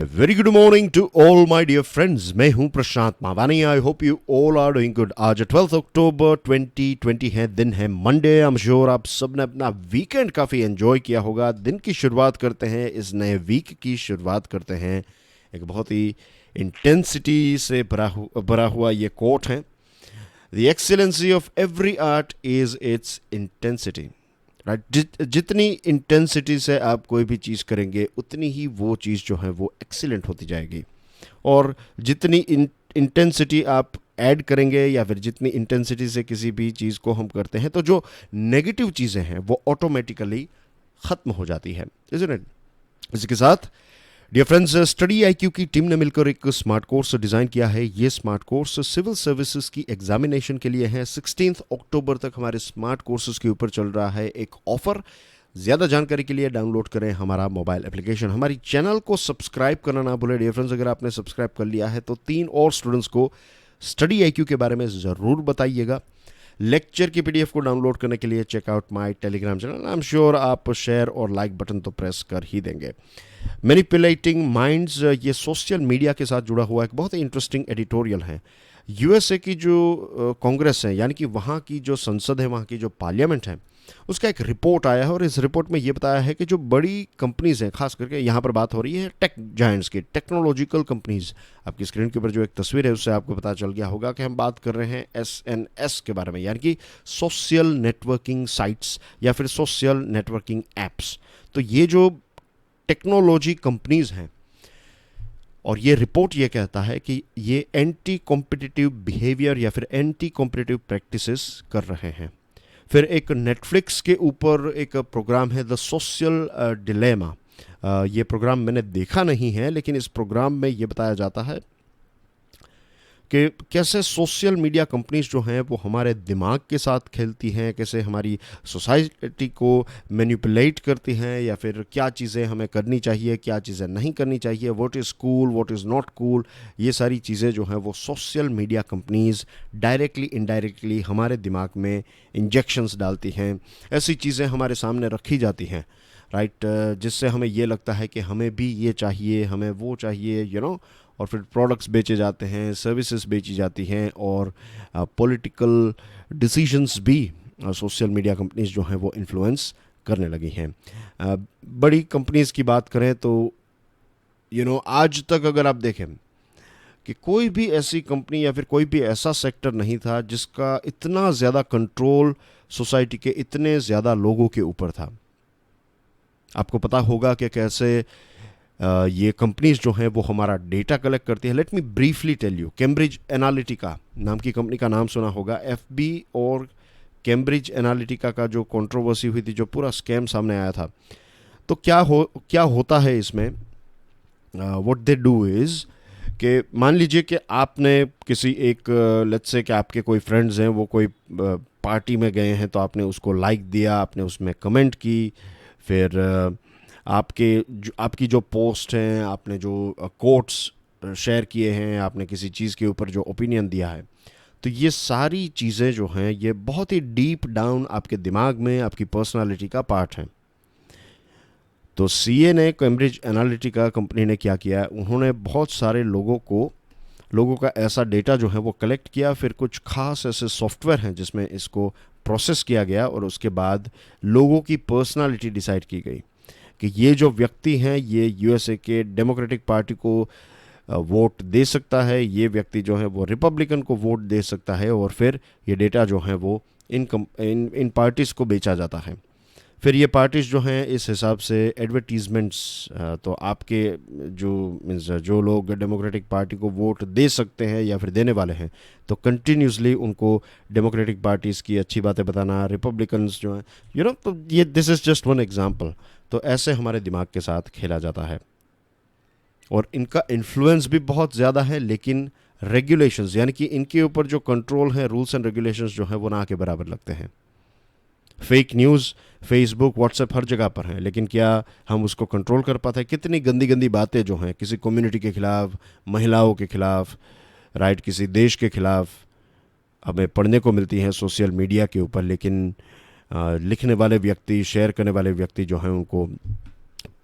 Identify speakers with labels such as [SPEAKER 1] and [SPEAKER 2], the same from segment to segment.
[SPEAKER 1] Very good morning to all my dear friends. मैं हूं Prashant Mawani. I hope you all are doing good. आज 12 अक्टूबर 2020 है, दिन है मंडे। आई एम श्योर आप सब ने अपना वीकेंड काफ़ी एंजॉय किया होगा। दिन की शुरुआत करते हैं, इस नए वीक की शुरुआत करते हैं एक बहुत ही इंटेंसिटी से भरा हुआ ये कोट है, the excellency of every art is it's intensity. Right, जितनी इंटेंसिटी से आप कोई भी चीज़ करेंगे उतनी ही वो चीज़ जो है वो एक्सीलेंट होती जाएगी। और जितनी इंटेंसिटी आप ऐड करेंगे या फिर जितनी इंटेंसिटी से किसी भी चीज़ को हम करते हैं तो जो नेगेटिव चीज़ें हैं वो ऑटोमेटिकली ख़त्म हो जाती है, इज़न्ट इट। इसी के साथ डियर फ्रेंड्स, स्टडी आईक्यू की टीम ने मिलकर एक स्मार्ट कोर्स डिज़ाइन किया है। ये स्मार्ट कोर्स सिविल सर्विसेज की एग्जामिनेशन के लिए है। 16 अक्टूबर तक हमारे स्मार्ट कोर्सेज के ऊपर चल रहा है एक ऑफर। ज़्यादा जानकारी के लिए डाउनलोड करें हमारा मोबाइल एप्लीकेशन। हमारी चैनल को सब्सक्राइब करना ना भूलें डियर फ्रेंड्स। अगर आपने सब्सक्राइब कर लिया है तो 3 और स्टूडेंट्स को स्टडी आईक्यू के बारे में ज़रूर बताइएगा। लेक्चर की पीडीएफ को डाउनलोड करने के लिए check out my Telegram channel. I am sure आप शेयर और लाइक बटन तो प्रेस कर ही देंगे। मैनिपुलेटिंग माइंड्स, ये सोशल मीडिया के साथ जुड़ा हुआ एक बहुत ही इंटरेस्टिंग एडिटोरियल है। यूएसए की जो कांग्रेस है, यानी कि वहाँ की जो संसद है, वहाँ की जो पार्लियामेंट है, उसका एक रिपोर्ट आया है और इस रिपोर्ट में ये बताया है कि जो बड़ी कंपनीज़ हैं, खास करके यहाँ पर बात हो रही है टेक जायंट्स की, टेक्नोलॉजिकल कंपनीज़। आपकी स्क्रीन के ऊपर जो एक तस्वीर है उससे आपको पता चल गया होगा कि हम बात कर रहे हैं एसएनएस के बारे में, यानी कि सोशल नेटवर्किंग साइट्स या फिर सोशल नेटवर्किंग एप्स। तो ये जो टेक्नोलॉजी कंपनीज़ हैं, और ये रिपोर्ट ये कहता है कि ये एंटी कॉम्पिटिटिव बिहेवियर या फिर एंटी कॉम्पिटिटिव प्रैक्टिसेस कर रहे हैं। फिर एक नेटफ्लिक्स के ऊपर एक प्रोग्राम है द सोशल डिलेमा। ये प्रोग्राम मैंने देखा नहीं है, लेकिन इस प्रोग्राम में ये बताया जाता है कि कैसे सोशल मीडिया कंपनीज जो हैं वो हमारे दिमाग के साथ खेलती हैं, कैसे हमारी सोसाइटी को मैनिपुलेट करती हैं, या फिर क्या चीज़ें हमें करनी चाहिए, क्या चीज़ें नहीं करनी चाहिए, what is cool, what is not cool. ये सारी चीज़ें जो हैं वो social media companies directly indirectly हमारे दिमाग में इंजेक्शंस डालती हैं। ऐसी चीज़ें हमारे सामने रखी जाती हैं, राइट, जिससे हमें ये लगता है कि हमें भी ये चाहिए, हमें वो चाहिए, और फिर प्रोडक्ट्स बेचे जाते हैं, सर्विसेज बेची जाती हैं, और पॉलिटिकल डिसीजंस भी सोशल मीडिया कंपनीज जो हैं वो इन्फ्लुएंस करने लगी हैं। बड़ी कंपनीज की बात करें तो आज तक अगर आप देखें कि कोई भी ऐसी कंपनी या फिर कोई भी ऐसा सेक्टर नहीं था जिसका इतना ज़्यादा कंट्रोल सोसाइटी के इतने ज़्यादा लोगों के ऊपर था। आपको पता होगा कि कैसे ये कंपनीज जो हैं वो हमारा डेटा कलेक्ट करती है। Let me briefly tell you, Cambridge Analytica नाम की कंपनी का नाम सुना होगा। एफबी और कैम्ब्रिज एनालिटिका का जो कंट्रोवर्सी हुई थी, जो पूरा स्कैम सामने आया था, तो क्या होता है इसमें, व्हाट दे डू इज़ कि मान लीजिए कि आपने किसी एक लेट्स से कि आपके कोई फ्रेंड्स हैं, वो कोई पार्टी में गए हैं, तो आपने उसको लाइक दिया, आपने उसमें कमेंट की, फिर आपकी जो पोस्ट हैं, आपने जो कोट्स शेयर किए हैं, आपने किसी चीज़ के ऊपर जो ओपिनियन दिया है, तो ये सारी चीज़ें जो हैं ये बहुत ही डीप डाउन आपके दिमाग में आपकी पर्सनालिटी का पार्ट हैं। तो सीए ने, कैम्ब्रिज एनालिटिका कंपनी ने क्या किया, उन्होंने बहुत सारे लोगों का ऐसा डेटा जो है वो कलेक्ट किया। फिर कुछ खास ऐसे सॉफ्टवेयर हैं जिसमें इसको प्रोसेस किया गया और उसके बाद लोगों की पर्सनालिटी डिसाइड की गई कि ये जो व्यक्ति हैं ये यूएसए के डेमोक्रेटिक पार्टी को वोट दे सकता है, ये व्यक्ति जो है वो रिपब्लिकन को वोट दे सकता है, और फिर ये डेटा जो है वो इन पार्टीज़ को बेचा जाता है। फिर ये पार्टीज़ जो हैं इस हिसाब से एडवर्टीज़मेंट्स, तो आपके जो लोग डेमोक्रेटिक पार्टी को वोट दे सकते हैं या फिर देने वाले हैं, तो कंटिन्यूसली उनको डेमोक्रेटिक पार्टीज़ की अच्छी बातें बताना, रिपब्लिकन्स जो हैं तो ये this is just one example. तो ऐसे हमारे दिमाग के साथ खेला जाता है और इनका इन्फ्लुएंस भी बहुत ज़्यादा है, लेकिन रेगुलेशंस, यानी कि इनके ऊपर जो कंट्रोल है, रूल्स एंड रेगुलेशंस जो है वो ना के बराबर लगते हैं। फेक न्यूज़ फेसबुक, व्हाट्सएप हर जगह पर है, लेकिन क्या हम उसको कंट्रोल कर पाते हैं? कितनी गंदी गंदी बातें जो हैं किसी कम्युनिटी के खिलाफ, महिलाओं के खिलाफ, राइट, किसी देश के खिलाफ हमें पढ़ने को मिलती हैं सोशल मीडिया के ऊपर, लेकिन लिखने वाले व्यक्ति, शेयर करने वाले व्यक्ति जो हैं उनको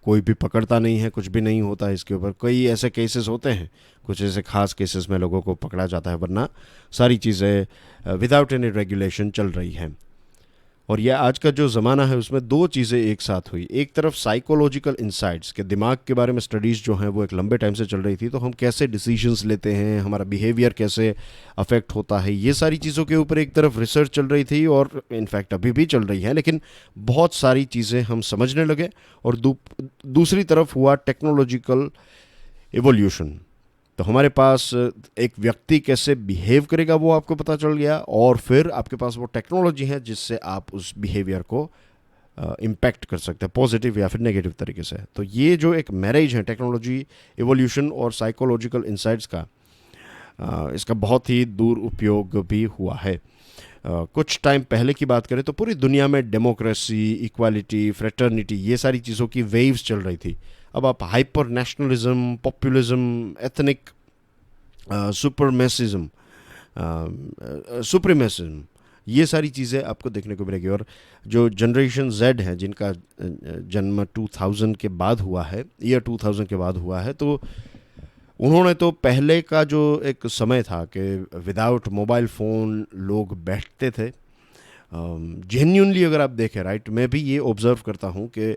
[SPEAKER 1] कोई भी पकड़ता नहीं है, कुछ भी नहीं होता है इसके ऊपर। कई ऐसे केसेस होते हैं, कुछ ऐसे खास केसेस में लोगों को पकड़ा जाता है, वरना सारी चीज़ें विदाउट एनी रेगुलेशन चल रही हैं। और यह आज का जो ज़माना है उसमें दो चीज़ें एक साथ हुई। एक तरफ साइकोलॉजिकल इंसाइट्स के दिमाग के बारे में स्टडीज़ जो हैं वो एक लंबे टाइम से चल रही थी, तो हम कैसे डिसीजंस लेते हैं, हमारा बिहेवियर कैसे अफेक्ट होता है, ये सारी चीज़ों के ऊपर एक तरफ रिसर्च चल रही थी और इनफैक्ट अभी भी चल रही है, लेकिन बहुत सारी चीज़ें हम समझने लगे। और दूसरी तरफ हुआ टेक्नोलॉजिकल इवोल्यूशन। तो हमारे पास एक व्यक्ति कैसे बिहेव करेगा वो आपको पता चल गया, और फिर आपके पास वो टेक्नोलॉजी है जिससे आप उस बिहेवियर को इम्पैक्ट कर सकते हैं, पॉजिटिव या फिर नेगेटिव तरीके से। तो ये जो एक मैरिज है टेक्नोलॉजी इवोल्यूशन और साइकोलॉजिकल इंसाइट्स का, इसका बहुत ही दूर उपयोग भी हुआ है। कुछ टाइम पहले की बात करें तो पूरी दुनिया में डेमोक्रेसी, इक्वालिटी, फ्रेटर्निटी, ये सारी चीज़ों की वेव्स चल रही थी। अब आप हाइपर नेशनलिज्म, पॉपुलिज्म, एथनिक सुपरमेसिज्म, सुप्रीमेसिज्म, ये सारी चीज़ें आपको देखने को मिलेगी। और जो जनरेशन जेड है, जिनका जन्म 2000 के बाद हुआ है, ईयर 2000 के बाद हुआ है, तो उन्होंने तो पहले का जो एक समय था कि विदाउट मोबाइल फ़ोन लोग बैठते थे, जेन्युइनली अगर आप देखें, राइट, मैं भी ये ऑब्ज़र्व करता हूँ कि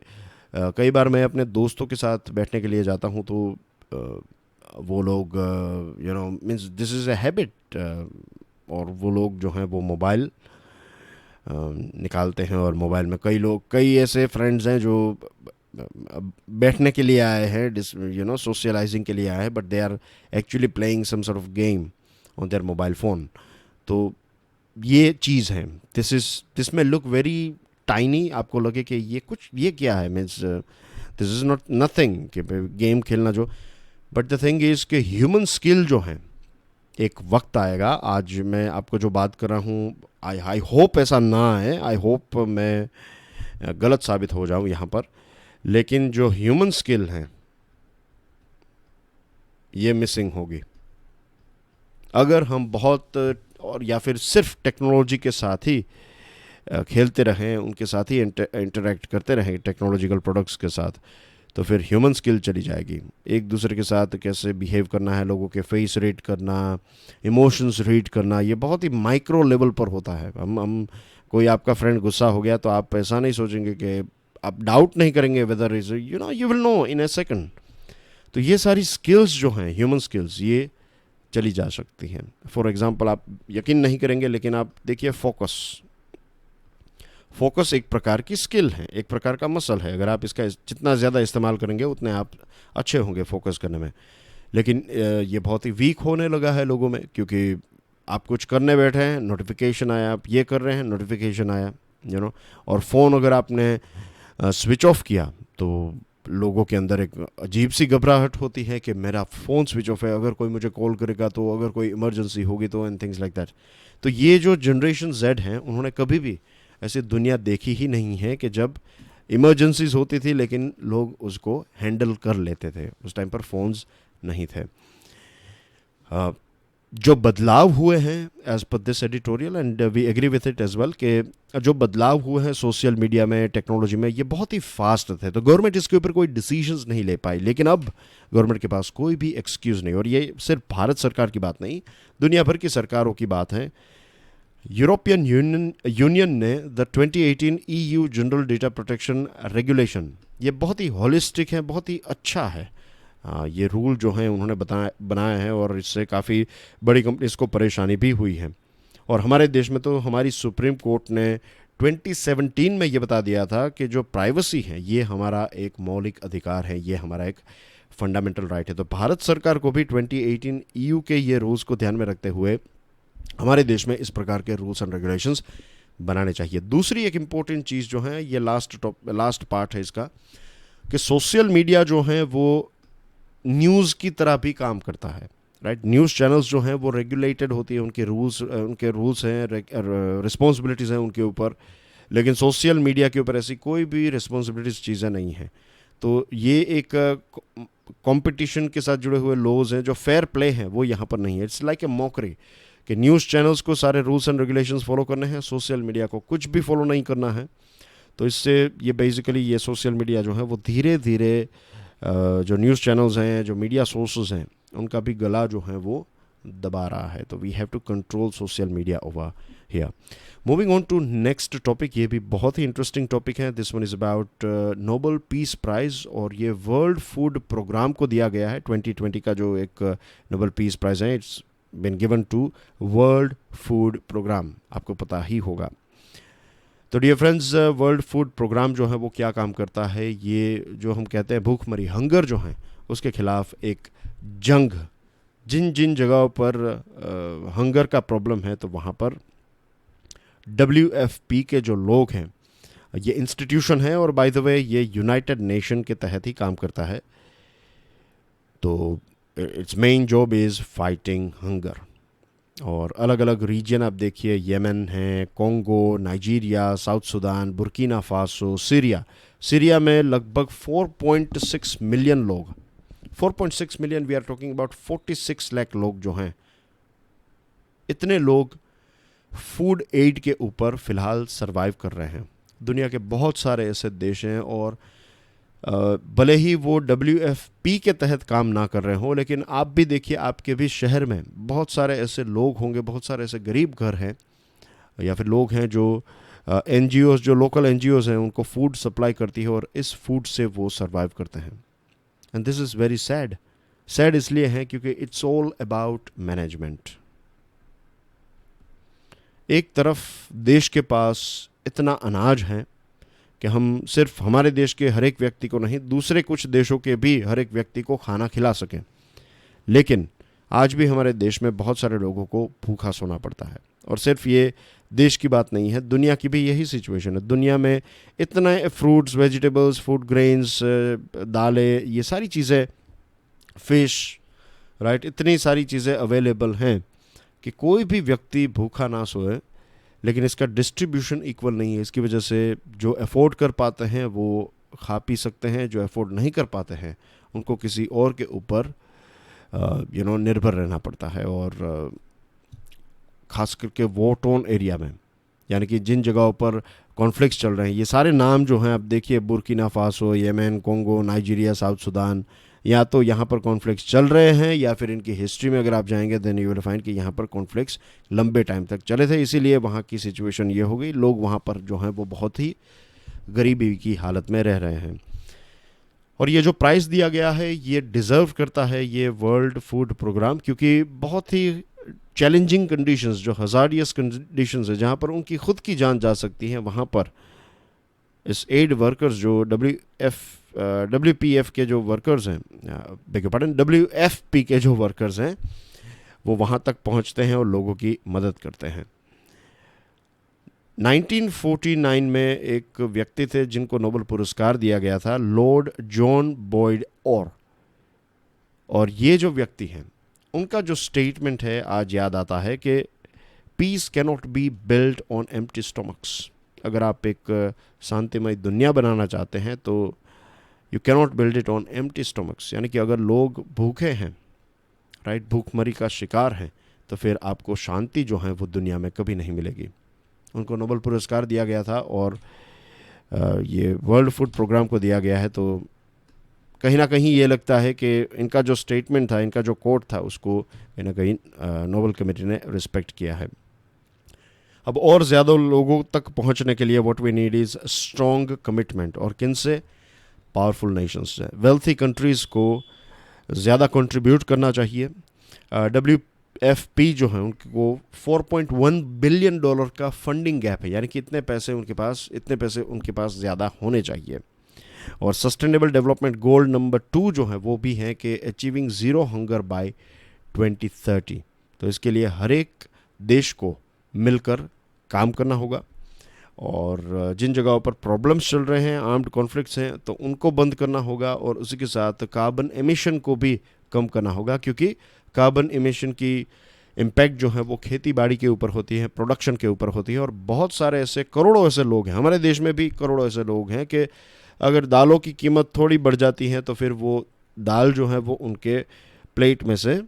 [SPEAKER 1] कई बार मैं अपने दोस्तों के साथ बैठने के लिए जाता हूँ तो वो लोग means this is a habit, और वो लोग जो हैं वो मोबाइल निकालते हैं, और मोबाइल में कई ऐसे फ्रेंड्स हैं जो बैठने के लिए आए हैं, सोशलाइजिंग के लिए आए हैं, but they are actually playing some sort of game on their mobile phone. तो ये चीज़ है, दिस में लुक वेरी टाइनी, आपको लगे कि ये क्या है, means this is not nothing कि गेम खेलना जो, बट द थिंग इज़ कि ह्यूमन स्किल जो है, एक वक्त आएगा, आज मैं आपको जो बात कर रहा हूँ, आई होप ऐसा ना आए, आई होप मैं गलत साबित हो जाऊँ यहाँ पर, लेकिन जो ह्यूमन स्किल हैं ये मिसिंग होगी अगर हम बहुत और या फिर सिर्फ टेक्नोलॉजी के साथ ही खेलते रहें, उनके साथ ही इंटरेक्ट करते रहें टेक्नोलॉजिकल प्रोडक्ट्स के साथ, तो फिर ह्यूमन स्किल चली जाएगी। एक दूसरे के साथ कैसे बिहेव करना है, लोगों के फेस रीड करना, इमोशंस रीड करना, ये बहुत ही माइक्रो लेवल पर होता है। हम कोई आपका फ्रेंड गुस्सा हो गया तो आप ऐसा नहीं सोचेंगे कि आप डाउट नहीं करेंगे whether is you will know in a second. तो ये सारी स्किल्स जो हैं, ह्यूमन स्किल्स, ये चली जा सकती हैं। फॉर एग्जांपल, आप यकीन नहीं करेंगे लेकिन आप देखिए फोकस एक प्रकार की स्किल है, एक प्रकार का मसल है। अगर आप इसका जितना ज़्यादा इस्तेमाल करेंगे उतने आप अच्छे होंगे फोकस करने में। लेकिन ये बहुत ही वीक होने लगा है लोगों में, क्योंकि आप कुछ करने बैठे हैं, नोटिफिकेशन आया, आप ये कर रहे हैं, नोटिफिकेशन आया, और फ़ोन अगर आपने स्विच ऑफ किया तो लोगों के अंदर एक अजीब सी घबराहट होती है कि मेरा फ़ोन स्विच ऑफ है, अगर कोई मुझे कॉल करेगा तो, अगर कोई इमरजेंसी होगी तो, एंड थिंग्स लाइक दैट। तो ये जो जनरेशन जेड हैं, उन्होंने कभी भी ऐसी दुनिया देखी ही नहीं है कि जब इमरजेंसीज होती थी लेकिन लोग उसको हैंडल कर लेते थे। उस टाइम पर फ़ोन्स नहीं थे। जो बदलाव हुए हैं एज पर this editorial, and we agree with it as well, कि जो बदलाव हुए हैं सोशल मीडिया में, टेक्नोलॉजी में, ये बहुत ही फास्ट थे। तो गवर्नमेंट इसके ऊपर कोई डिसीजंस नहीं ले पाई, लेकिन अब गवर्नमेंट के पास कोई भी एक्सक्यूज़ नहीं। और ये सिर्फ भारत सरकार की बात नहीं, दुनिया भर की सरकारों की बात है। यूरोपियन यूनियन ने the 2018 EU general data protection regulation, ये बहुत ही होलिस्टिक है, बहुत ही अच्छा है। ये रूल जो हैं उन्होंने बनाया है, और इससे काफ़ी बड़ी कंपनीज को परेशानी भी हुई है। और हमारे देश में तो हमारी सुप्रीम कोर्ट ने 2017 में ये बता दिया था कि जो प्राइवेसी है ये हमारा एक मौलिक अधिकार है, ये हमारा एक फंडामेंटल राइट है। तो भारत सरकार को भी 2018 EU के ये रूल्स को ध्यान में रखते हुए हमारे देश में इस प्रकार के रूल्स एंड रेगुलेशंस बनाने चाहिए। दूसरी एक इम्पोर्टेंट चीज़ जो है, ये लास्ट पार्ट है इसका, कि सोशल मीडिया जो है वो न्यूज़ की तरह भी काम करता है, राइट। न्यूज़ चैनल्स जो हैं वो रेगुलेटेड होती है, उनके रूल्स हैं, रिस्पॉन्सिबिलिटीज़ हैं उनके ऊपर, लेकिन सोशल मीडिया के ऊपर ऐसी कोई भी रिस्पॉन्सिबिलिटीज़ चीज़ें नहीं हैं। तो ये एक कंपटीशन के साथ जुड़े हुए लॉज हैं, जो फेयर प्ले हैं वो यहाँ पर नहीं है। इट्स लाइक ए मॉकरी कि न्यूज़ चैनल्स को सारे रूल्स एंड रेगुलेशंस फॉलो करने हैं, सोशल मीडिया को कुछ भी फॉलो नहीं करना है। तो इससे ये बेसिकली ये सोशल मीडिया जो है वो धीरे धीरे जो न्यूज़ चैनल्स हैं, जो मीडिया सोर्सेज हैं, उनका भी गला जो है वो दबा रहा है. तो we have to control social media over here. Moving on to next topic, ये भी बहुत ही इंटरेस्टिंग टॉपिक है. This one is about Nobel peace prize, और ये वर्ल्ड फूड प्रोग्राम को दिया गया है. 2020 का जो एक नोबेल पीस प्राइज़ है, it's been given to World Food Programme. आपको पता ही होगा. तो dear friends, World Food Programme जो है वो क्या काम करता है, ये जो हम कहते हैं भूखमरी, हंगर जो है, उसके खिलाफ एक जंग. जिन जिन जगहों पर हंगर का प्रॉब्लम है, तो वहाँ पर WFP के जो लोग हैं, ये इंस्टीट्यूशन है, और बाय द वे ये यूनाइटेड नेशन के तहत ही काम करता है. तो its main job is fighting hunger. और अलग अलग रीजन आप देखिए, येमेन है, Congo, Nigeria, South Sudan, Burkina Faso, Syria में लगभग 4.6 मिलियन लोग, 4.6 million, we are talking about 46 lakh लोग जो हैं, इतने लोग फूड एड के ऊपर फ़िलहाल सरवाइव कर रहे हैं. दुनिया के बहुत सारे ऐसे देश हैं, और भले ही वो WFP के तहत काम ना कर रहे हों, लेकिन आप भी देखिए, आपके भी शहर में बहुत सारे ऐसे लोग होंगे, बहुत सारे ऐसे गरीब घर हैं, या फिर लोग हैं जो NGOs, जो लोकल NGOs हैं, उनको फूड सप्लाई करती है, और इस फूड से वो सरवाइव करते हैं. And this is very sad. Sad इसलिए है क्योंकि इट्स ऑल अबाउट मैनेजमेंट. एक तरफ देश के पास इतना अनाज है कि हम सिर्फ हमारे देश के हर एक व्यक्ति को नहीं, दूसरे कुछ देशों के भी हर एक व्यक्ति को खाना खिला सकें, लेकिन आज भी हमारे देश में बहुत सारे लोगों को भूखा सोना पड़ता है. और सिर्फ ये देश की बात नहीं है, दुनिया की भी यही सिचुएशन है. दुनिया में इतना फ्रूट्स, वेजिटेबल्स, फूड ग्रेन्स, दालें, ये सारी चीज़ें, फिश, राइट, इतनी सारी चीज़ें अवेलेबल हैं कि कोई भी व्यक्ति भूखा ना सोए. लेकिन इसका डिस्ट्रीब्यूशन इक्वल नहीं है. इसकी वजह से जो अफोर्ड कर पाते हैं वो खा पी सकते हैं, जो अफोर्ड नहीं कर पाते हैं उनको किसी और के ऊपर निर्भर रहना पड़ता है. और ख़ास करके वॉर टोन एरिया में, यानी कि जिन जगहों पर कॉन्फ्लिक्ट्स चल रहे हैं, ये सारे नाम जो हैं आप देखिए, Burkina Faso, Yemen, Congo, Nigeria, South Sudan, या तो यहाँ पर कॉन्फ्लिक्ट्स चल रहे हैं, या फिर इनकी हिस्ट्री में अगर आप जाएंगे देन यू विल फाइंड कि यहाँ पर कॉन्फ्लिक्ट्स लंबे टाइम तक चले थे. इसीलिए वहाँ की सिचुएशन ये हो गई, लोग वहाँ पर जो हैं वो बहुत ही गरीबी की हालत में रह रहे हैं. और ये जो प्राइज़ दिया गया है, ये डिज़र्व करता है ये वर्ल्ड फूड प्रोग्राम, क्योंकि बहुत ही चैलेंजिंग कंडीशंस, जो हज़ार्डियस कंडीशंस है, जहाँ पर उनकी खुद की जान जा सकती है, वहाँ पर इस एड वर्कर्स, जो WPF के जो वर्कर्स हैं, WFP के जो वर्कर्स हैं, वो वहाँ तक पहुँचते हैं और लोगों की मदद करते हैं. 1949 में एक व्यक्ति थे जिनको नोबेल पुरस्कार दिया गया था, लॉर्ड जॉन बॉयड ऑर. और ये जो व्यक्ति हैं, उनका जो स्टेटमेंट है आज याद आता है कि peace cannot be built on empty stomachs. अगर आप एक शांतिमय दुनिया बनाना चाहते हैं तो you cannot build it on empty stomachs. यानी कि अगर लोग भूखे हैं, राइट, भूखमरी का शिकार हैं, तो फिर आपको शांति जो है वो दुनिया में कभी नहीं मिलेगी. उनको नोबेल पुरस्कार दिया गया था, और ये वर्ल्ड फूड प्रोग्राम को दिया गया है. तो कहीं ना कहीं ये लगता है कि इनका जो स्टेटमेंट था, इनका जो कोट था, उसको कहीं ना कहीं नोबेल कमेटी ने रिस्पेक्ट किया है. अब और ज़्यादा लोगों तक पहुंचने के लिए what we need is strong commitment. और किन से? पावरफुल नेशंस से. वेल्थी कंट्रीज़ को ज़्यादा कंट्रीब्यूट करना चाहिए. WFP जो है, उनको $4.1 बिलियन का फंडिंग गैप है, यानी कि इतने पैसे उनके पास ज़्यादा होने चाहिए. और सस्टेनेबल डेवलपमेंट गोल नंबर 2 जो है वो भी है कि अचीविंग ज़ीरो हंगर बाय 2030. तो इसके लिए हर एक देश को मिलकर काम करना होगा. और जिन जगहों पर प्रॉब्लम्स चल रहे हैं, आर्म्ड कॉन्फ्लिक्ट्स हैं, तो उनको बंद करना होगा. और उसी के साथ कार्बन एमिशन को भी कम करना होगा, क्योंकि कार्बन एमिशन की इम्पैक्ट जो है वो खेती बाड़ी के ऊपर होती है, प्रोडक्शन के ऊपर होती है. और बहुत सारे ऐसे करोड़ों ऐसे लोग हैं, हमारे देश में भी करोड़ों ऐसे लोग हैं कि अगर दालों की कीमत थोड़ी बढ़ जाती है तो फिर वो दाल जो है वो उनके प्लेट में से,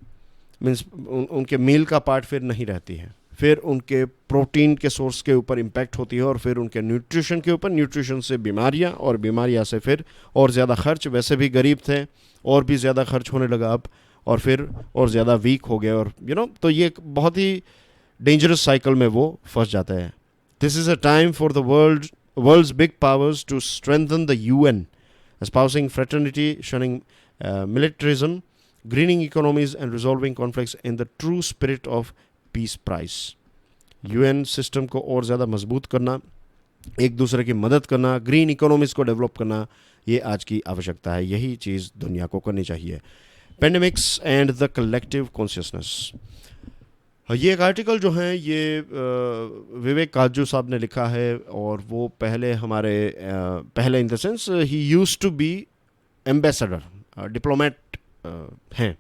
[SPEAKER 1] मीन्स उनके मील का पार्ट फिर नहीं रहती है, फिर उनके प्रोटीन के सोर्स के ऊपर इम्पैक्ट होती है, और फिर उनके न्यूट्रिशन के ऊपर, न्यूट्रिशन से बीमारियां, और बीमारियां से फिर और ज़्यादा खर्च। वैसे भी गरीब थे, और भी ज़्यादा खर्च होने लगा अब, और फिर और ज़्यादा वीक हो गए, और तो ये एक बहुत ही डेंजरस साइकिल में वो फंस जाता है। This is a time for the world's big powers to strengthen the UN, espousing fraternity, shunning militarism, greening economies, and resolving conflicts in the true spirit of peace price. UN system को और ज़्यादा मजबूत करना, एक दूसरे की मदद करना, ग्रीन इकोनॉमीज़ को डेवलप करना, ये आज की आवश्यकता है। यही चीज़ दुनिया को करनी चाहिए। Pandemics and the collective consciousness, ये एक आर्टिकल जो है ये विवेक काजू साहब ने लिखा है, और वो पहले इन द सेंस ही used to be ambassador, diplomat हैं,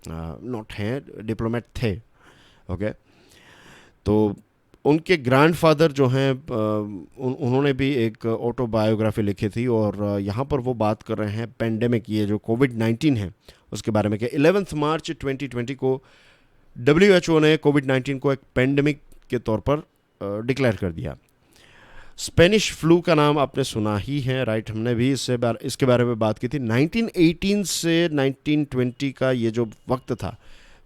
[SPEAKER 1] नॉट हैं, डिप्लोमेट थे, ओके। तो उनके ग्रैंडफादर जो हैं उन्होंने भी एक ऑटोबायोग्राफी लिखी थी, और यहाँ पर वो बात कर रहे हैं पेंडेमिक, ये जो कोविड-19 है उसके बारे में। कि 11 मार्च 2020 को WHO ने कोविड-19 को एक पेंडेमिक के तौर पर डिक्लेयर कर दिया। स्पेनिश फ्लू का नाम आपने सुना ही है, राइट? हमने भी इसके बारे में बात की थी। 1918 से 1920 का ये जो वक्त था,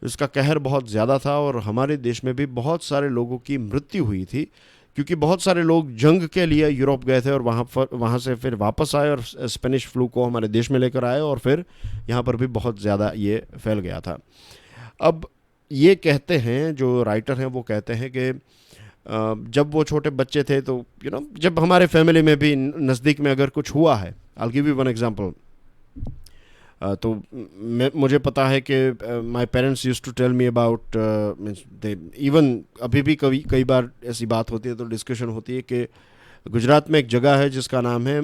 [SPEAKER 1] इसका कहर बहुत ज़्यादा था, और हमारे देश में भी बहुत सारे लोगों की मृत्यु हुई थी, क्योंकि बहुत सारे लोग जंग के लिए यूरोप गए थे, और वहाँ से फिर वापस आए, और स्पेनिश फ्लू को हमारे देश में लेकर आए, और फिर यहाँ पर भी बहुत ज़्यादा ये फैल गया था। अब ये कहते हैं, जो राइटर हैं वो कहते हैं कि जब वो छोटे बच्चे थे, तो जब हमारे फैमिली में भी नज़दीक में अगर कुछ हुआ है, I give you one example, तो मुझे पता है कि my parents used to tell me about, even अभी भी कई बार ऐसी बात होती है तो डिस्कशन होती है कि गुजरात में एक जगह है जिसका नाम है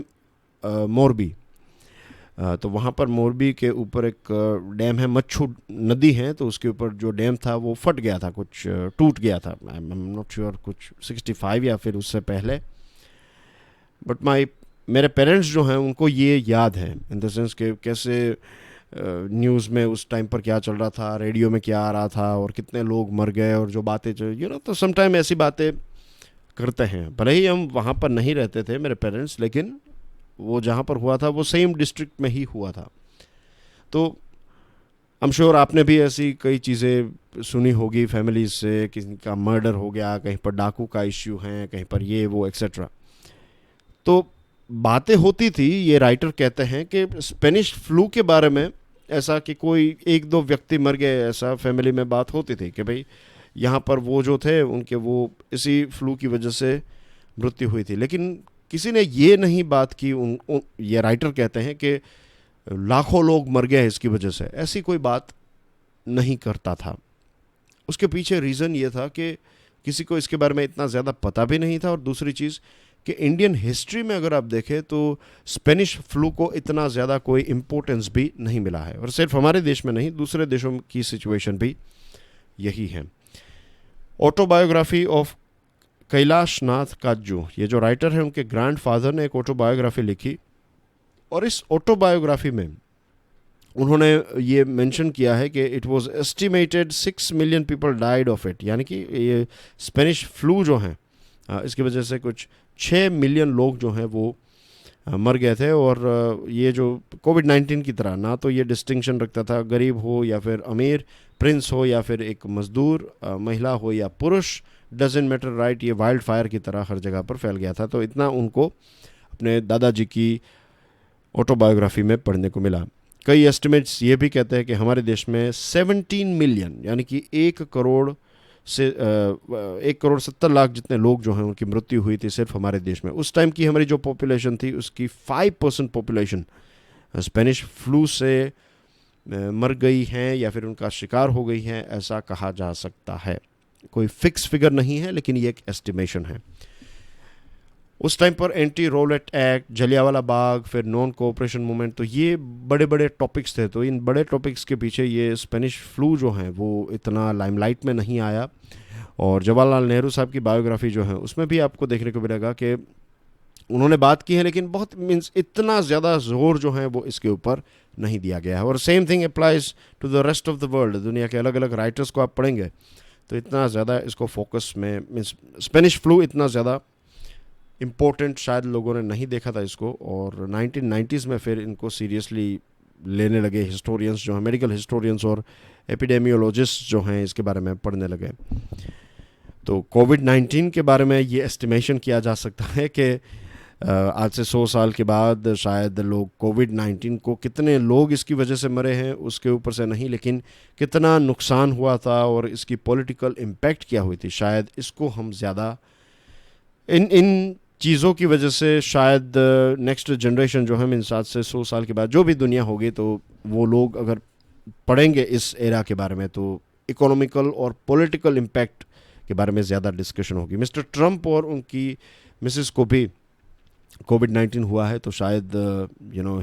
[SPEAKER 1] मोरबी। तो वहाँ पर मोरबी के ऊपर एक डैम है, मच्छू नदी है, तो उसके ऊपर जो डैम था वो फट गया था, कुछ टूट गया था। आई एम नॉट श्योर, कुछ 65 या फिर उससे पहले। बट मेरे पेरेंट्स जो हैं उनको ये याद है, इन द सेंस कि कैसे न्यूज़ में उस टाइम पर क्या चल रहा था, रेडियो में क्या आ रहा था, और कितने लोग मर गए, और जो बातें तो समटाइम ऐसी बातें करते हैं। भले ही हम वहाँ पर नहीं रहते थे मेरे पेरेंट्स, लेकिन वो जहाँ पर हुआ था वो सेम डिस्ट्रिक्ट में ही हुआ था। तो आई एम श्योर आपने भी ऐसी कई चीज़ें सुनी होगी फैमिली से, किसी का मर्डर हो गया, कहीं पर डाकू का इश्यू है, कहीं पर ये वो एक्सेट्रा। तो बातें होती थी। ये राइटर कहते हैं कि स्पेनिश फ्लू के बारे में ऐसा कि कोई एक दो व्यक्ति मर गए, ऐसा फैमिली में बात होती थी कि भाई यहाँ पर वो जो थे उनके वो इसी फ्लू की वजह से मृत्यु हुई थी। लेकिन किसी ने ये नहीं बात की, ये राइटर कहते हैं कि लाखों लोग मर गए इसकी वजह से, ऐसी कोई बात नहीं करता था। उसके पीछे रीज़न ये था कि किसी को इसके बारे में इतना ज़्यादा पता भी नहीं था, और दूसरी चीज़ कि इंडियन हिस्ट्री में अगर आप देखें तो स्पेनिश फ्लू को इतना ज़्यादा कोई इम्पोर्टेंस भी नहीं मिला है, और सिर्फ हमारे देश में नहीं, दूसरे देशों की सिचुएशन भी यही है। ऑटोबायोग्राफी ऑफ कैलाश नाथ काजू, ये जो राइटर है उनके ग्रैंडफादर ने एक ऑटोबायोग्राफी लिखी, और इस ऑटोबायोग्राफी में उन्होंने ये मेंशन किया है कि it was estimated 6 million people died of it, यानी कि ये स्पेनिश फ्लू जो है इसकी वजह से कुछ 6 मिलियन लोग जो हैं वो मर गए थे। और ये जो कोविड-19 की तरह ना तो ये डिस्टिंक्शन रखता था गरीब हो या फिर अमीर, प्रिंस हो या फिर एक मज़दूर, महिला हो या पुरुष, डजंट मैटर, राइट? ये वाइल्ड फायर की तरह हर जगह पर फैल गया था। तो इतना उनको अपने दादाजी की ऑटोबायोग्राफी में पढ़ने को मिला। कई एस्टिमेट्स ये भी कहते हैं कि हमारे देश में 17 मिलियन यानी कि 1 करोड़ 70 लाख जितने लोग जो हैं उनकी मृत्यु हुई थी सिर्फ हमारे देश में। उस टाइम की हमारी जो पॉपुलेशन थी उसकी 5% पॉपुलेशन स्पेनिश फ्लू से मर गई हैं या फिर उनका शिकार हो गई हैं, ऐसा कहा जा सकता है। कोई फिक्स फिगर नहीं है, लेकिन ये एक एस्टिमेशन है। उस टाइम पर anti roulette act, Jallianwala Bagh, फिर नॉन कोऑपरेशन मूवमेंट, तो ये बड़े बड़े टॉपिक्स थे। तो इन बड़े टॉपिक्स के पीछे ये स्पेनिश फ्लू जो है वो इतना लाइमलाइट में नहीं आया। और जवाहरलाल नेहरू साहब की बायोग्राफी जो है उसमें भी आपको देखने को मिलेगा कि उन्होंने बात की है, लेकिन बहुत मीन्स इतना ज़्यादा जोर जो है वो इसके ऊपर नहीं दिया गया है। और same thing applies to the rest of the world. दुनिया के अलग अलग राइटर्स को आप पढ़ेंगे तो इतना ज़्यादा इसको फोकस में, मीन्स स्पेनिश फ्लू इतना ज़्यादा इम्पोर्टेंट शायद लोगों ने नहीं देखा था इसको, और 1990s में फिर इनको सीरियसली लेने लगे हिस्टोरियंस जो हैं, मेडिकल हिस्टोरियंस और एपिडेमियोलॉजिस्ट जो हैं, इसके बारे में पढ़ने लगे। तो कोविड-19 के बारे में ये एस्टिमेशन किया जा सकता है कि आज से 100 साल के बाद शायद लोग कोविड-19 को, कितने लोग इसकी वजह से मरे हैं उसके ऊपर से नहीं, लेकिन कितना नुकसान हुआ था और इसकी पॉलिटिकल इम्पैक्ट क्या हुई थी, शायद इसको हम ज़्यादा इन चीज़ों की वजह से शायद नेक्स्ट जनरेशन जो है, मीन्स आज से 100 साल के बाद जो भी दुनिया होगी, तो वो लोग अगर पढ़ेंगे इस एरा के बारे में तो इकोनॉमिकल और पॉलिटिकल इम्पैक्ट के बारे में ज़्यादा डिस्कशन होगी। मिस्टर ट्रंप और उनकी मिसेस को भी कोविड-19 हुआ है, तो शायद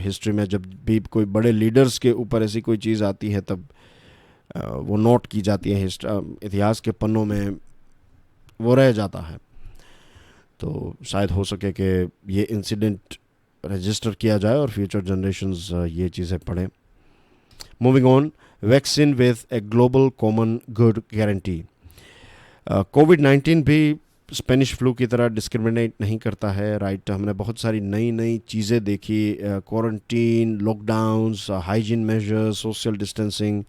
[SPEAKER 1] हिस्ट्री में जब भी कोई बड़े लीडर्स के ऊपर ऐसी कोई चीज़ आती है तब वो नोट की जाती है, इतिहास के पन्नों में वो रह जाता है। तो शायद हो सके कि ये इंसिडेंट रजिस्टर किया जाए और फ्यूचर जनरेशंस ये चीज़ें पढ़ें। Moving on, vaccine with a global common good guarantee. कोविड-19 भी स्पेनिश फ्लू की तरह डिस्क्रिमिनेट नहीं करता है, राइट। हमने बहुत सारी नई नई चीज़ें देखी, quarantine, lockdowns, hygiene measures, social distancing,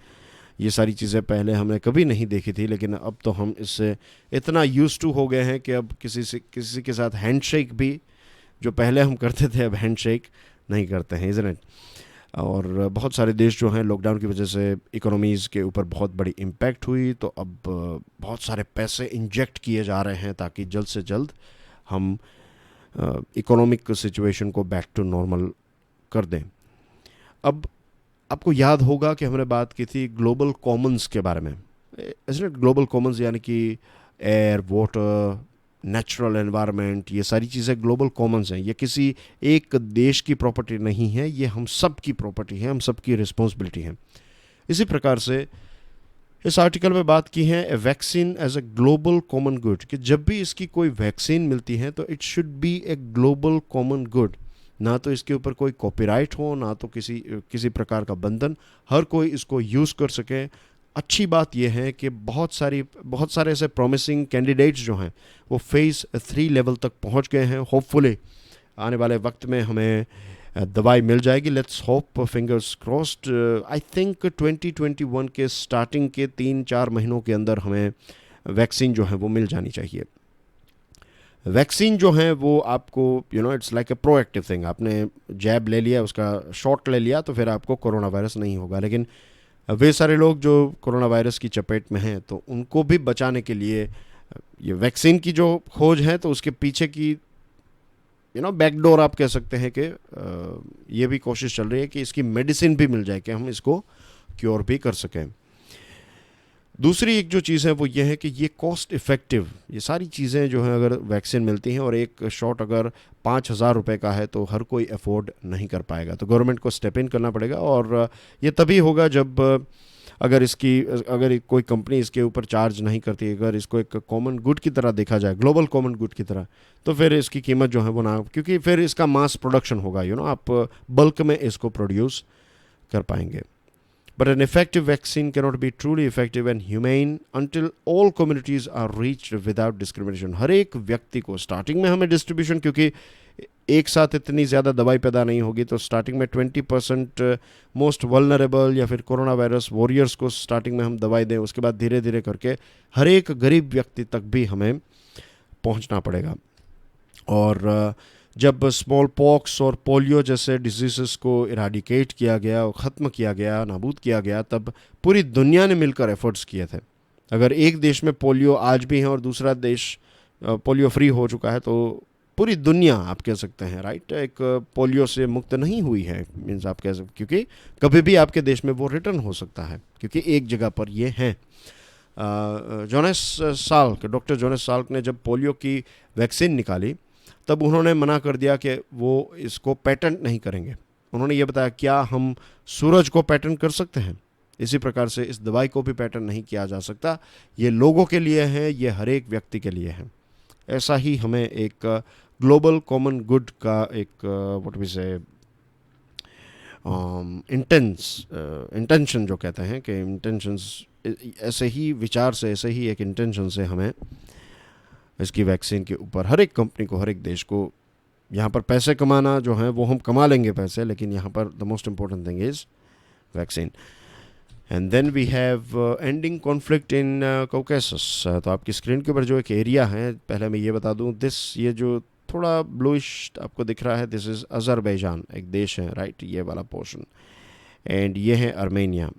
[SPEAKER 1] ये सारी चीज़ें पहले हमने कभी नहीं देखी थी, लेकिन अब तो हम इससे इतना यूज टू हो गए हैं कि अब किसी के साथ हैंडशेक भी, जो पहले हम करते थे, अब हैंडशेक नहीं करते हैं, इज़न्ट इट। और बहुत सारे देश जो हैं, लॉकडाउन की वजह से इकोनॉमीज़ के ऊपर बहुत बड़ी इम्पैक्ट हुई, तो अब बहुत सारे पैसे इंजेक्ट किए जा रहे हैं ताकि जल्द से जल्द हम इकोनॉमिक सिचुएशन को बैक टू नॉर्मल कर दें। अब आपको याद होगा कि हमने बात की थी ग्लोबल कॉमन्स के बारे में, इसलिए ग्लोबल कॉमन्स यानी कि एयर, वाटर, नेचुरल एनवायरनमेंट, ये सारी चीज़ें ग्लोबल कॉमन्स हैं। ये किसी एक देश की प्रॉपर्टी नहीं है, ये हम सब की प्रॉपर्टी है, हम सब की रिस्पॉन्सिबिलिटी है। इसी प्रकार से इस आर्टिकल में बात की है, a vaccine as a global common good, कि जब भी इसकी कोई वैक्सीन मिलती है तो it should be a global common good, ना तो इसके ऊपर कोई कॉपीराइट हो, ना तो किसी प्रकार का बंधन, हर कोई इसको यूज़ कर सके। अच्छी बात यह है कि बहुत सारे ऐसे प्रॉमिसिंग कैंडिडेट्स जो हैं वो फेज़ 3 लेवल तक पहुंच गए हैं। होपफुली आने वाले वक्त में हमें दवाई मिल जाएगी, let's hope, fingers crossed. I think 2021 के स्टार्टिंग के 3-4 महीनों के अंदर हमें वैक्सीन जो है वो मिल जानी चाहिए। वैक्सीन जो है वो आपको it's like a proactive thing, आपने जैब ले लिया, उसका शॉट ले लिया, तो फिर आपको कोरोना वायरस नहीं होगा। लेकिन वे सारे लोग जो कोरोना वायरस की चपेट में हैं, तो उनको भी बचाने के लिए ये वैक्सीन की जो खोज है, तो उसके पीछे की बैकडोर आप कह सकते हैं कि ये भी कोशिश चल रही है कि इसकी मेडिसिन भी मिल जाए, कि हम इसको क्योर भी कर सकें। दूसरी एक जो चीज़ है वो ये है कि ये कॉस्ट इफ़ेक्टिव, ये सारी चीज़ें जो हैं, अगर वैक्सीन मिलती हैं और एक शॉट अगर 5,000 रुपये का है तो हर कोई अफोर्ड नहीं कर पाएगा, तो गवर्नमेंट को स्टेप इन करना पड़ेगा। और ये तभी होगा जब अगर कोई कंपनी इसके ऊपर चार्ज नहीं करती, अगर इसको एक कॉमन गुड की तरह देखा जाए, ग्लोबल कॉमन गुड की तरह, तो फिर इसकी कीमत जो है वो ना, क्योंकि फिर इसका मास प्रोडक्शन होगा, आप बल्क में इसको प्रोड्यूस कर पाएंगे। But an effective vaccine cannot be truly effective and humane until all communities are reached without discrimination. हर एक व्यक्ति को स्टार्टिंग में हमें डिस्ट्रीब्यूशन, क्योंकि एक साथ इतनी ज़्यादा दवाई पैदा नहीं होगी, तो स्टार्टिंग में 20% मोस्ट वल्नरेबल या फिर कोरोना वायरस वॉरियर्स को स्टार्टिंग में हम दवाई दें, उसके बाद धीरे धीरे करके हर एक गरीब व्यक्ति तक भी हमें पहुंचना पड़ेगा। और जब स्मॉल पॉक्स और पोलियो जैसे डिजीज़ को इराडिकेट किया गया और ख़त्म किया गया, नाबूद किया गया, तब पूरी दुनिया ने मिलकर एफर्ट्स किए थे। अगर एक देश में पोलियो आज भी है और दूसरा देश पोलियो फ्री हो चुका है, तो पूरी दुनिया आप कह सकते हैं, राइट, एक पोलियो से मुक्त नहीं हुई है, मीन्स आप कह सकते, क्योंकि कभी भी आपके देश में वो रिटर्न हो सकता है, क्योंकि एक जगह पर ये है। डॉक्टर जोनास साल्क ने जब पोलियो की वैक्सीन निकाली, तब उन्होंने मना कर दिया कि वो इसको पेटेंट नहीं करेंगे। उन्होंने ये बताया, क्या हम सूरज को पेटेंट कर सकते हैं? इसी प्रकार से इस दवाई को भी पेटेंट नहीं किया जा सकता। ये लोगों के लिए है, ये हर एक व्यक्ति के लिए है। ऐसा ही हमें एक ग्लोबल कॉमन गुड का एक व्हाट वी से इंटेंशन जो कहते हैं कि इंटेंशंस ऐसे ही विचार से, ऐसे ही एक इंटेंशन से हमें इसकी वैक्सीन के ऊपर हर एक कंपनी को, हर एक देश को यहाँ पर पैसे कमाना जो है वो हम कमा लेंगे पैसे, लेकिन यहाँ पर the most important thing is vaccine. And then we have ending conflict in Caucasus. तो आपकी स्क्रीन के ऊपर जो एक एरिया है, पहले मैं ये बता दूँ, ये जो थोड़ा ब्लूइश आपको दिख रहा है, दिस इज़ अज़रबैजान, एक देश है, राइट, ये वाला पोर्शन. एंड ये है अर्मेनिया,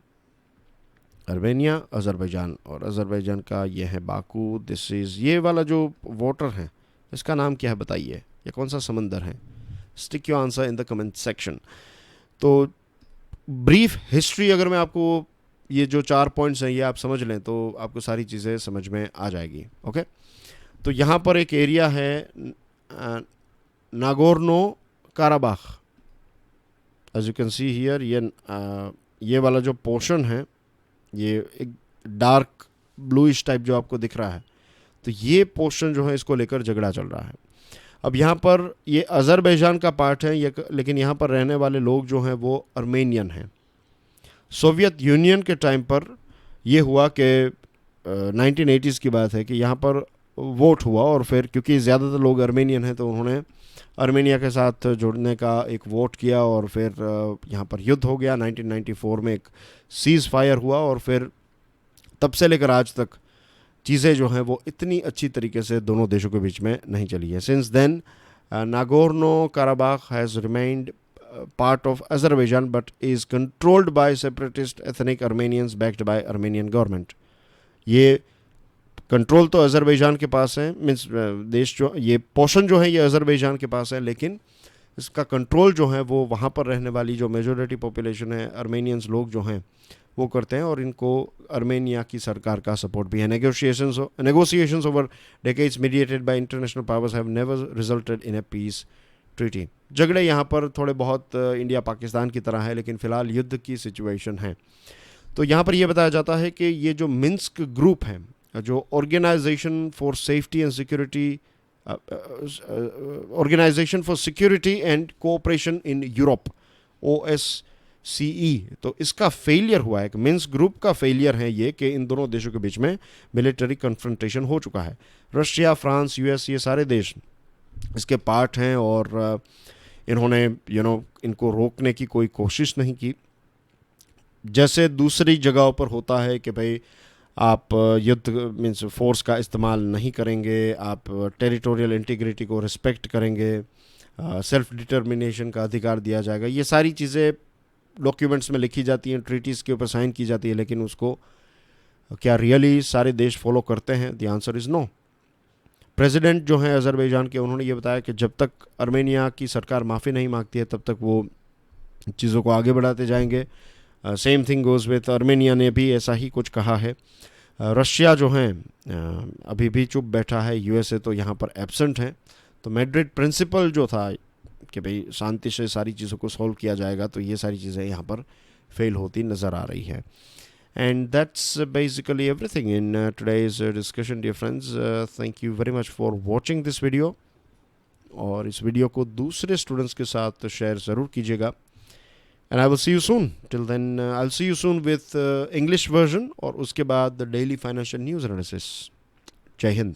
[SPEAKER 1] अज़रबैजान, और अज़रबैजान का ये है बाकू. दिस इज़, ये वाला जो वाटर है इसका नाम क्या है बताइए, ये कौन सा समंदर है? Stick your answer in the comment section. तो ब्रीफ हिस्ट्री अगर मैं आपको, ये जो 4 पॉइंट्स हैं ये आप समझ लें तो आपको सारी चीज़ें समझ में आ जाएगी. ओके, तो यहाँ पर एक एरिया है Nagorno Karabakh, as you can see here. ये वाला जो पोर्शन है, ये एक डार्क ब्लूइश टाइप जो आपको दिख रहा है, तो ये पोर्शन जो है इसको लेकर झगड़ा चल रहा है. अब यहाँ पर ये अज़रबैजान का पार्ट है ये, लेकिन यहाँ पर रहने वाले लोग जो हैं वो अर्मेनियन हैं. सोवियत यूनियन के टाइम पर ये हुआ कि 1980s की बात है कि यहाँ पर वोट हुआ, और फिर क्योंकि ज़्यादातर लोग अर्मेनियन हैं तो उन्होंने अर्मेनिया के साथ जुड़ने का एक वोट किया, और फिर यहाँ पर युद्ध हो गया. 1994 में एक सीज़ फायर हुआ, और फिर तब से लेकर आज तक चीज़ें जो हैं वो इतनी अच्छी तरीके से दोनों देशों के बीच में नहीं चली है. Since then Nagorno Karabakh has remained part of Azerbaijan but is controlled by separatist ethnic Armenians backed by Armenian government. ये कंट्रोल तो अज़रबैजान के पास है, मीन्स देश जो ये पोर्शन जो है ये अज़रबैजान के पास है, लेकिन इसका कंट्रोल जो है वो वहाँ पर रहने वाली जो मेजॉरिटी पॉपुलेशन है, अर्मेनियंस लोग जो हैं वो करते हैं, और इनको अर्मेनिया की सरकार का सपोर्ट भी है. Negotiations over decades mediated by international powers have never resulted in a peace treaty. झगड़े यहाँ पर थोड़े बहुत इंडिया पाकिस्तान की तरह है, लेकिन फ़िलहाल युद्ध की सिचुएशन है. तो यहाँ पर यह बताया जाता है कि ये जो मिन्स्क ग्रुप है, जो organization for safety and security, organization for security and cooperation in Europe, OSCE, तो इसका फेलियर हुआ है. कि मिन्स्क ग्रुप का फेलियर है ये कि इन दोनों देशों के बीच में मिलिट्री कन्फ्रंटेशन हो चुका है. रशिया, फ्रांस, US, ये सारे देश इसके पार्ट हैं, और इन्होंने इनको रोकने की कोई कोशिश नहीं की. जैसे दूसरी जगहों पर होता है कि भाई आप युद्ध मीन्स फोर्स का इस्तेमाल नहीं करेंगे, आप टेरिटोरियल इंटीग्रिटी को रिस्पेक्ट करेंगे, सेल्फ डिटर्मिनेशन का अधिकार दिया जाएगा. ये सारी चीज़ें डॉक्यूमेंट्स में लिखी जाती हैं, ट्रीटीज़ के ऊपर साइन की जाती है, लेकिन उसको क्या रियली सारे देश फॉलो करते हैं? The answer is no. President जो हैं अज़रबैजान के, उन्होंने ये बताया कि जब तक अर्मेनिया की सरकार माफ़ी नहीं मांगती है तब तक वो चीज़ों को आगे बढ़ाते जाएंगे. Same thing goes with Armenia ने भी ऐसा ही कुछ कहा है. रशिया जो हैं अभी भी चुप बैठा है. USA तो यहाँ पर एब्सेंट हैं. तो मैड्रिड प्रिंसिपल जो था कि भाई शांति से सारी चीज़ों को सॉल्व किया जाएगा, तो ये सारी चीज़ें यहाँ पर फेल होती नज़र आ रही हैं. And that's basically everything in today's discussion, dear friends. Thank you very much for watching this video. और इस वीडियो को दूसरे स्टूडेंट्स के साथ शेयर ज़रूर कीजिएगा. And I will see you soon. Till then, I'll see you soon with English version, और उसके बाद the daily financial news analysis. जय हिंद.